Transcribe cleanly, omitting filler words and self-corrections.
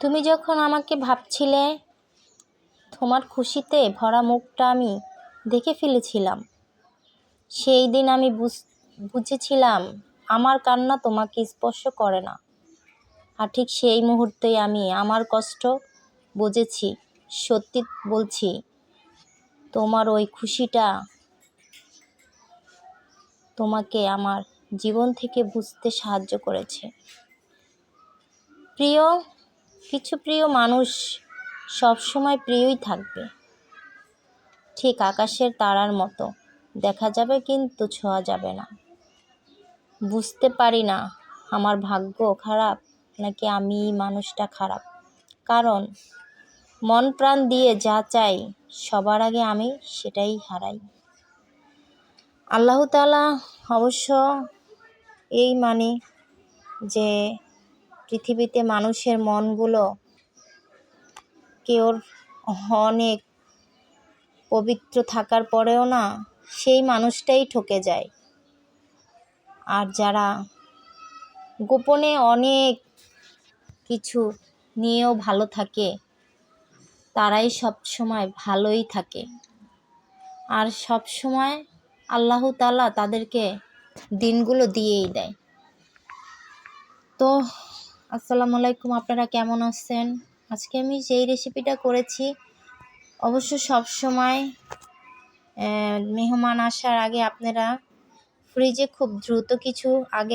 তুমি যখন আমাকে ভাবছিলে, তোমার খুশিতে ভরা মুখটা আমি দেখে ফেলেছিলাম। সেই দিন আমি বুঝেছিলাম আমার কান্না তোমাকে স্পর্শ করে না। আর ঠিক সেই মুহূর্তেই আমি আমার কষ্ট বুঝেছি। সত্যি বলছি, তোমার ওই খুশিটা তোমাকে আমার জীবন থেকে বুঝতে সাহায্য করেছে। কিছু প্রিয় মানুষ সবসময় প্রিয়ই থাকবে, ঠিক আকাশের তারার মতো দেখা যাবে কিন্তু ছোঁয়া যাবে না। বুঝতে পারি না আমার ভাগ্য খারাপ নাকি আমি মানুষটা খারাপ, কারণ মন প্রাণ দিয়ে যা চাই সবার আগে আমি সেটাই হারাই। আল্লাহ তাআলা অবশ্য এই মানে যে পৃথিবীতে মানুষের মনগুলো কেউ অনেক পবিত্র থাকার পরেও না সেই মানুষটাই ঠকে যায়। আর যারা গোপনে অনেক কিছু নিয়েও ভালো থাকে তারাই সব সময় ভালোই থাকে। আর সব সময় আল্লাহ তাআলা তাদেরকে দিনগুলো দিয়েই দেয়। তো আসসালামু আলাইকুম, আপনারা কেমন আছেন? আজকে আমি যেই রেসিপিটা করেছি, অবশ্য সব সময় মেহমান আসার আগে আপনারা ফ্রিজে খুব দ্রুত কিছু আগে